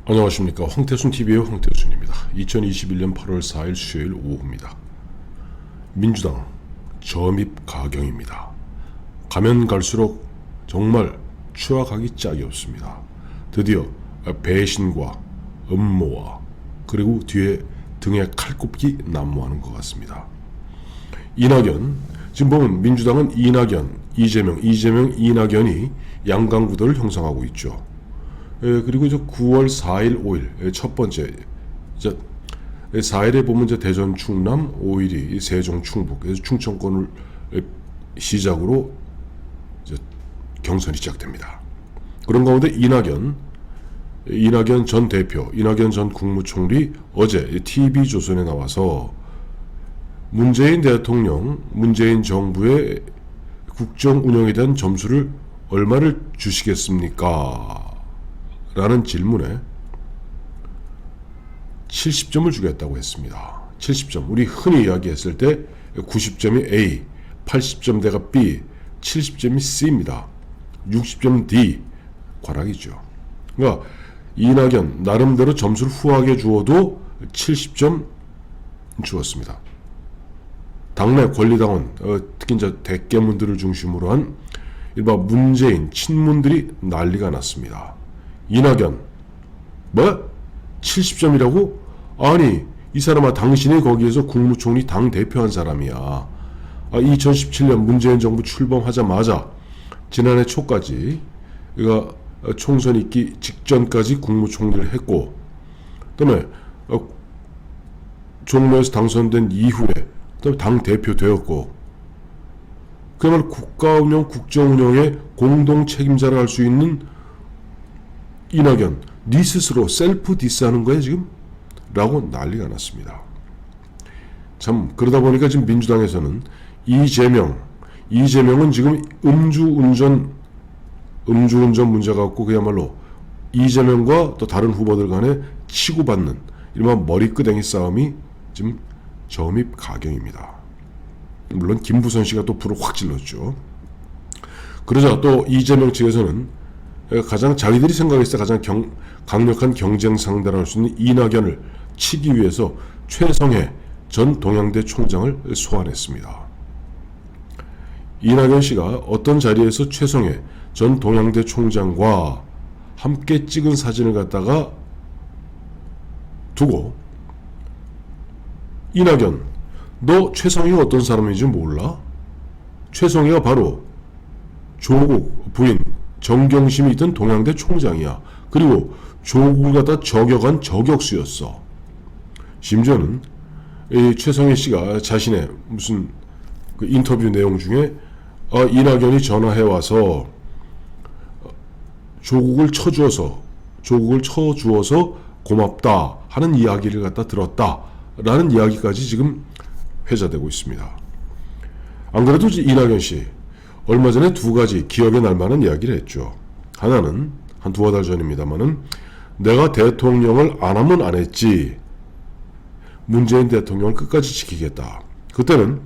안녕하십니까. 황태순TV의 황태순입니다. 2021년 8월 4일 수요일 오후입니다. 민주당 점입 가경입니다. 가면 갈수록 정말 추락하기 짝이 없습니다. 드디어 배신과 음모와 그리고 뒤에 등에 칼꼽기 난무하는 것 같습니다. 이낙연, 지금 보면 민주당은 이낙연, 이재명, 이낙연이 양강구도를 형성하고 있죠. 그리고 이제 9월 4일, 5일 첫 번째 4일에 보면 이제 대전, 충남, 5일이 세종, 충북, 그래서 충청권을 시작으로 이제 경선이 시작됩니다. 그런 가운데 이낙연 전 대표, 이낙연 전 국무총리 어제 TV조선에 나와서 문재인 대통령, 문재인 정부의 국정 운영에 대한 점수를 얼마를 주시겠습니까? 라는 질문에 70점을 주겠다고 했습니다. 70점. 우리 흔히 이야기했을 때 90점이 A, 80점대가 B, 70점이 C입니다. 60점 D, 과락이죠. 그러니까 이낙연 나름대로 점수를 후하게 주어도 70점 주었습니다. 당내 권리당원, 특히 이제 대깨문들을 중심으로 한 일바 문재인 친문들이 난리가 났습니다. 이낙연, 뭐? 70점이라고? 아니, 이 사람아, 당신이 거기에서 국무총리 당대표한 사람이야. 2017년 문재인 정부 출범하자마자 지난해 초까지 그가 총선 있기 직전까지 국무총리를 했고, 그다음에 종로에서 당선된 이후에 그다음에 당대표 되었고, 그야말로 국가운영, 국정운영의 공동 책임자를 할 수 있는 이낙연, 네 스스로 셀프 디스하는 거야 지금? 라고 난리가 났습니다. 참 그러다 보니까 지금 민주당에서는 이재명은 지금 음주운전 문제가 없고 그야말로 이재명과 또 다른 후보들 간에 치고받는 이른바 머리끄댕이 싸움이 지금 점입 가경입니다. 물론 김부선 씨가 또 불을 확 질렀죠. 그러자 또 이재명 측에서는 가장 자기들이 생각했을 때 가장 강력한 경쟁 상대를 할 수 있는 이낙연을 치기 위해서 최성해 전 동양대 총장을 소환했습니다. 이낙연 씨가 어떤 자리에서 최성해 전 동양대 총장과 함께 찍은 사진을 갖다가 두고 이낙연, 너 최성해가 어떤 사람인지 몰라? 최성해가 바로 조국 부인 정경심이 있던 동양대 총장이야. 그리고 조국을 갖다 저격한 저격수였어. 심지어는 이 최성해 씨가 자신의 무슨 그 인터뷰 내용 중에 이낙연이 전화해 와서 조국을 쳐주어서 고맙다 하는 이야기를 갖다 들었다라는 이야기까지 지금 회자되고 있습니다. 안 그래도 이낙연 씨 얼마 전에 두 가지 기억에 날 만한 이야기를 했죠. 하나는 한 두어 달 전입니다만은 내가 대통령을 안 하면 안 했지. 문재인 대통령을 끝까지 지키겠다. 그때는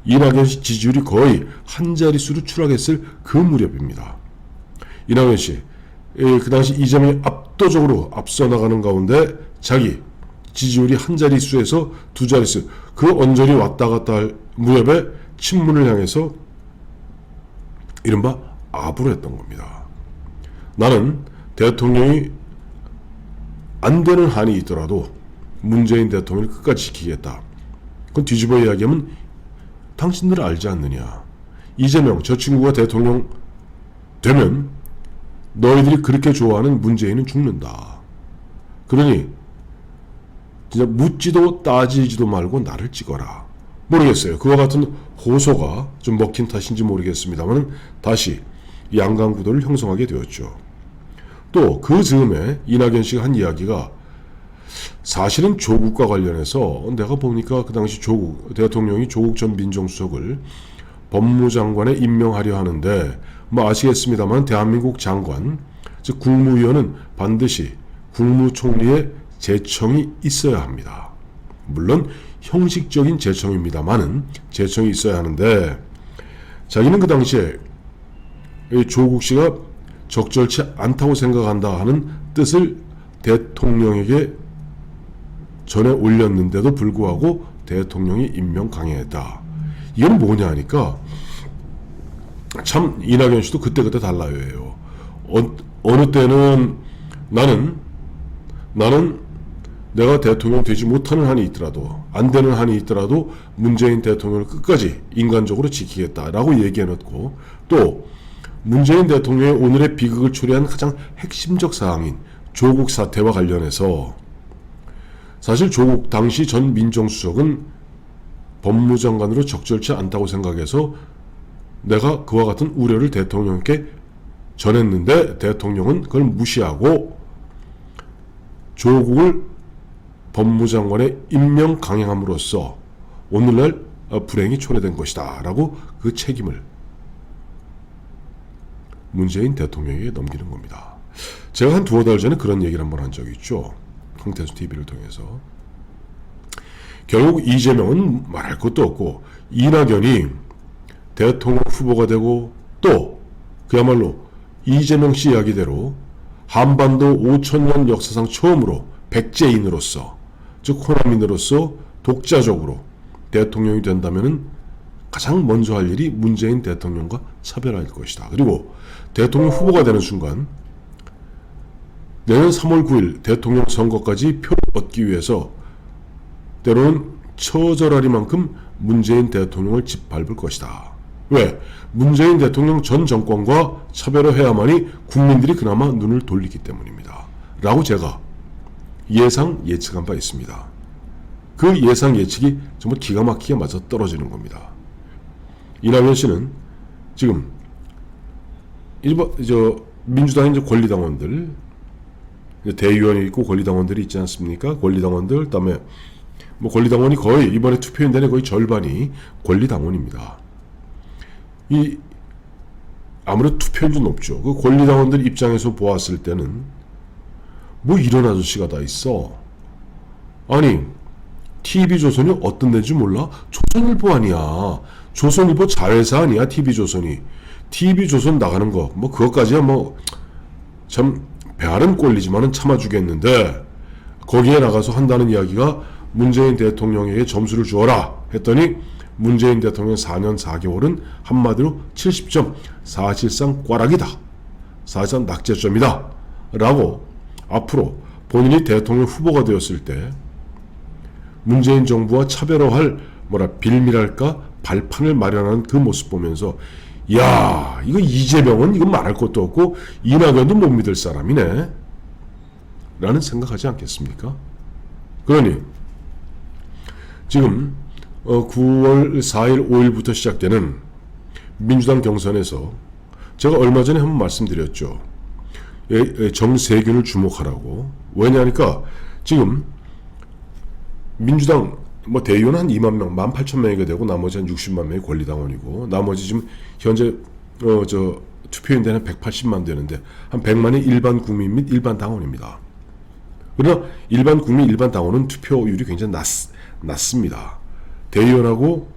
이낙연 씨 지지율이 거의 한 자릿수로 추락했을 그 무렵입니다. 이낙연 씨, 그 당시 이재명이 압도적으로 앞서 나가는 가운데 자기 지지율이 한 자릿수에서 두 자릿수, 그 언저리 왔다 갔다 할 무렵에 친문을 향해서 이른바 아부를 했던 겁니다. 나는 대통령이 안 되는 한이 있더라도 문재인 대통령을 끝까지 지키겠다. 그건 뒤집어 이야기하면 당신들 알지 않느냐. 이재명 저 친구가 대통령 되면 너희들이 그렇게 좋아하는 문재인은 죽는다. 그러니 진짜 묻지도 따지지도 말고 나를 찍어라. 모르겠어요. 그와 같은 호소가 좀 먹힌 탓인지 모르겠습니다만 다시 양강구도를 형성하게 되었죠. 또 그 즈음에 이낙연 씨가 한 이야기가 사실은 조국과 관련해서 내가 보니까 그 당시 대통령이 조국 전 민정수석을 법무장관에 임명하려 하는데 뭐 아시겠습니다만 대한민국 장관, 즉 국무위원은 반드시 국무총리의 제청이 있어야 합니다. 물론 형식적인 제청입니다만은 제청이 있어야 하는데 자기는 그 당시에 조국 씨가 적절치 않다고 생각한다 하는 뜻을 대통령에게 전에 올렸는데도 불구하고 대통령이 임명 강행했다. 이건 뭐냐 하니까 참 이낙연 씨도 그때그때 달라요. 어느 때는 나는 내가 대통령 되지 못하는 한이 있더라도, 안 되는 한이 있더라도 문재인 대통령을 끝까지 인간적으로 지키겠다라고 얘기해놓고, 또 문재인 대통령의 오늘의 비극을 초래한 가장 핵심적 사항인 조국 사태와 관련해서 사실 조국 당시 전 민정수석은 법무장관으로 적절치 않다고 생각해서 내가 그와 같은 우려를 대통령께 전했는데 대통령은 그걸 무시하고 조국을 법무장관에 임명 강행함으로써 오늘날 불행이 초래된 것이다 라고 그 책임을 문재인 대통령에게 넘기는 겁니다. 제가 한 두어 달 전에 그런 얘기를 한번 한 적이 있죠. 황태수 TV를 통해서. 결국 이재명은 말할 것도 없고 이낙연이 대통령 후보가 되고, 또 그야말로 이재명 씨 이야기대로 한반도 5천년 역사상 처음으로 백제인으로서, 즉 호남인으로서 독자적으로 대통령이 된다면 가장 먼저 할 일이 문재인 대통령과 차별할 것이다. 그리고 대통령 후보가 되는 순간 내년 3월 9일 대통령 선거까지 표를 얻기 위해서 때로는 처절하리만큼 문재인 대통령을 짓밟을 것이다. 왜? 문재인 대통령 전 정권과 차별화해야만이 국민들이 그나마 눈을 돌리기 때문입니다. 라고 제가 예상한 바 있습니다. 그 예상 예측이 정말 기가 막히게 맞아 떨어지는 겁니다. 이낙연 씨는 지금 민주당의 권리당원들, 대의원이 있고 권리당원들이 있지 않습니까? 권리당원들, 그다음에 권리당원이 거의 이번에 투표인단의 거의 절반이 권리당원입니다. 아무래도 투표율도 높죠. 그 권리당원들 입장에서 보았을 때는 이런 아저씨가 다 있어. 아니, TV조선이 어떤 데인지 몰라? 조선일보 아니야. 조선일보 자회사 아니야, TV조선이. TV조선 나가는 거, 그것까지야 참 배알은 꼴리지만은 참아주겠는데, 거기에 나가서 한다는 이야기가 문재인 대통령에게 점수를 주어라 했더니 문재인 대통령 4년 4개월은 한마디로 70점, 사실상 꽈락이다. 사실상 낙제점이다. 라고 앞으로 본인이 대통령 후보가 되었을 때 문재인 정부와 차별화할 빌미랄까 발판을 마련하는 그 모습 보면서 이거 이재명은 이건 말할 것도 없고 이낙연도 못 믿을 사람이네 라는 생각하지 않겠습니까? 그러니 지금 9월 4일 5일부터 시작되는 민주당 경선에서 제가 얼마 전에 한번 말씀드렸죠. 정세균을 주목하라고. 왜냐하니까 지금 민주당 대의원 한 2만 명, 18,000명이가 되고 나머지 한 60만 명이 권리당원이고 나머지 지금 현재 투표인대는 180만 되는데 한 100만이 일반 국민 및 일반 당원입니다. 그러나 일반 국민, 일반 당원은 투표율이 굉장히 낮습니다. 대의원하고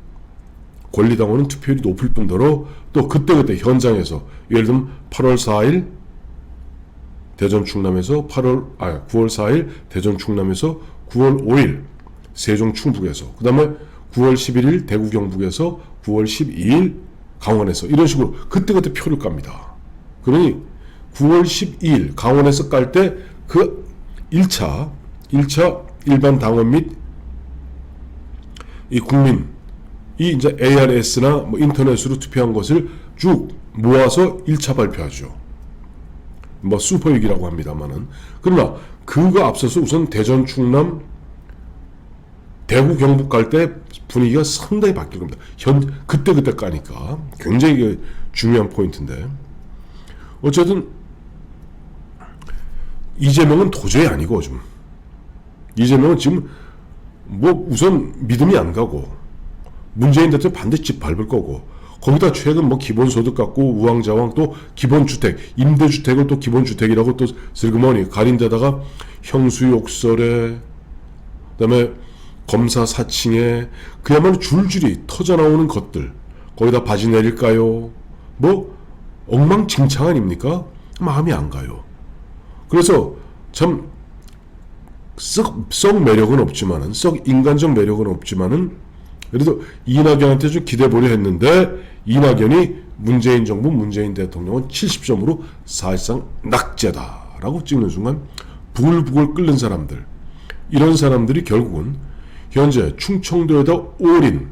권리당원은 투표율이 높을 뿐더러 또 그때그때 현장에서 예를 들면 8월 4일 대전 충남에서 9월 4일 대전 충남에서 9월 5일 세종 충북에서 그 다음에 9월 11일 대구 경북에서 9월 12일 강원에서 이런 식으로 그때그때 표를 깝니다. 그러니 9월 12일 강원에서 깔 때 그 1차 일반 당원 및 이 국민이 이제 ARS나 인터넷으로 투표한 것을 쭉 모아서 1차 발표하죠. 슈퍼위기라고 합니다만은. 그러나 그거 앞서서 우선 대전, 충남, 대구, 경북 갈 때 분위기가 상당히 바뀔 겁니다. 그때 까니까 굉장히 중요한 포인트인데 어쨌든 이재명은 도저히 아니고 좀 이재명은 지금 우선 믿음이 안 가고 문재인 대통령 반드시 집 밟을 거고 거기다 최근 기본소득 갖고 우왕좌왕 또 기본주택, 임대주택을 또 기본주택이라고 또 슬그머니 가린 데다가 형수욕설에 그다음에 검사 사칭에 그야말로 줄줄이 터져나오는 것들 거기다 바지 내릴까요? 엉망진창 아닙니까? 마음이 안 가요. 그래서 참 썩 매력은 없지만은, 썩 인간적 매력은 없지만은, 그래도 이낙연한테 좀 기대보려 했는데, 이낙연이 문재인 정부, 문재인 대통령은 70점으로 사실상 낙제다라고 찍는 순간, 부글부글 끓는 사람들, 이런 사람들이 결국은 현재 충청도에다 올인,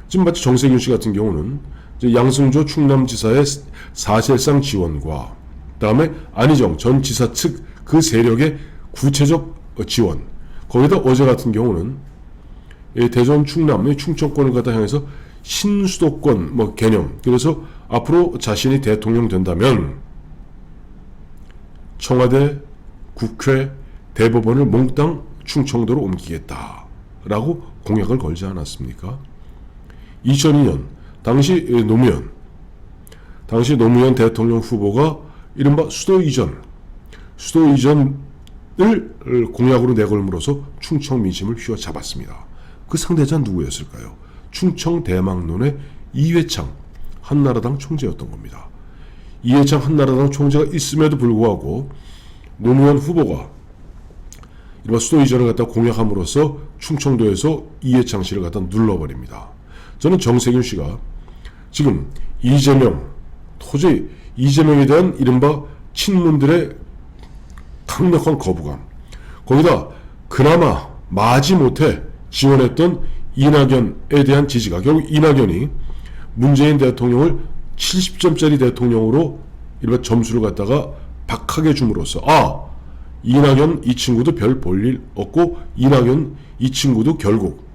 지금 마치 정세균 씨 같은 경우는 이제 양승조 충남지사의 사실상 지원과 그다음에 안희정 전 지사 측 그 세력의 구체적 지원, 거기다 어제 같은 경우는 대전 충남의 충청권을 갖다 향해서 신수도권 뭐 개념, 그래서 앞으로 자신이 대통령 된다면 청와대, 국회, 대법원을 몽땅 충청도로 옮기겠다라고 공약을 걸지 않았습니까? 2002년 당시 노무현 대통령 후보가 이른바 수도 이전을 공약으로 내걸므로써 충청 민심을 휘어잡았습니다. 그 상대자 누구였을까요? 충청 대망론의 이회창 한나라당 총재였던 겁니다. 이회창 한나라당 총재가 있음에도 불구하고 노무현 후보가 이른바 수도 이전을 갖다 공약함으로써 충청도에서 이회창 씨를 갖다 눌러버립니다. 저는 정세균 씨가 지금 도저히 이재명에 대한 이른바 친문들의 강력한 거부감, 거기다 그나마 마지못해 지원했던 이낙연에 대한 지지가, 결국 이낙연이 문재인 대통령을 70점짜리 대통령으로 이른바 점수를 갖다가 박하게 줌으로써 이낙연 이 친구도 별 볼일 없고 이낙연 이 친구도 결국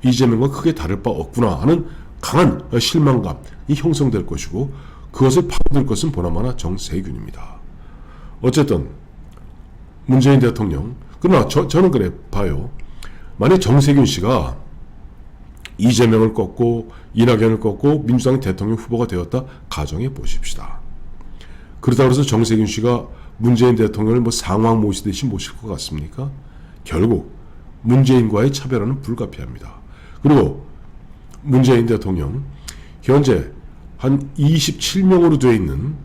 이재명과 크게 다를 바 없구나 하는 강한 실망감이 형성될 것이고, 그것을 파고들 것은 보나마나 정세균입니다. 어쨌든 문재인 대통령, 그러나 저는 그래 봐요. 만약 정세균 씨가 이재명을 꺾고 이낙연을 꺾고 민주당의 대통령 후보가 되었다 가정해 보십시다. 그러다 그래서 정세균 씨가 문재인 대통령을 뭐 상황 모시듯이 모실 것 같습니까? 결국 문재인과의 차별화는 불가피합니다. 그리고 문재인 대통령 현재 한 27명으로 되어 있는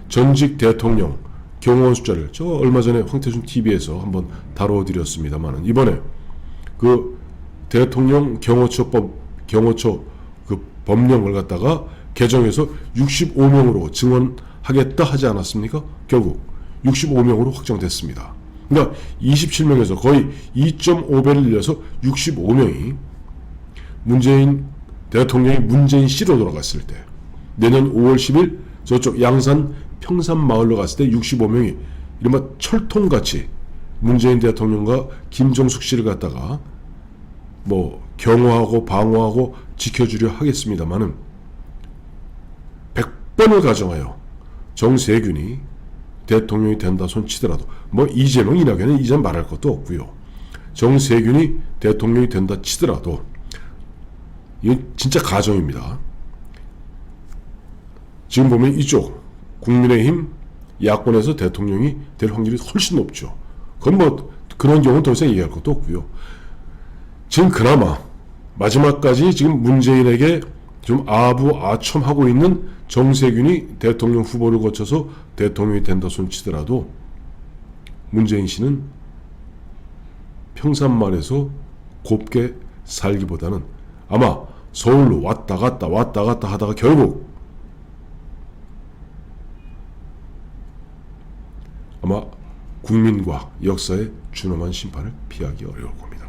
전직 대통령 경호원 숫자를 저 얼마 전에 황태준 TV에서 한번 다뤄드렸습니다만은, 이번에 그 대통령 경호처 그 법령을 갖다가 개정해서 65명으로 증원하겠다 하지 않았습니까? 결국 65명으로 확정됐습니다. 그러니까 27명에서 거의 2.5배를 늘려서 65명이 문재인 대통령이 문재인 씨로 돌아갔을 때, 내년 5월 10일 저쪽 양산 평산마을로 갔을 때 65명이 이른바 철통같이 문재인 대통령과 김정숙 씨를 갖다가 뭐 경호하고 방어하고 지켜주려 하겠습니다만은, 100번을 가정하여 정세균이 대통령이 된다 손 치더라도, 뭐 이재명, 이낙연은 이젠 말할 것도 없고요. 정세균이 대통령이 된다 치더라도 이건 진짜 가정입니다. 지금 보면 이쪽 국민의힘 야권에서 대통령이 될 확률이 훨씬 높죠. 그건 뭐 그런 경우는 더 이상 얘기할 것도 없고요. 지금 그나마 마지막까지 지금 문재인에게 좀 아부아첨하고 있는 정세균이 대통령 후보를 거쳐서 대통령이 된다 손치더라도, 문재인 씨는 평산마을에서 곱게 살기보다는 아마 서울로 왔다 갔다 하다가 결국 아마 국민과 역사의 준엄한 심판을 피하기 어려울 겁니다.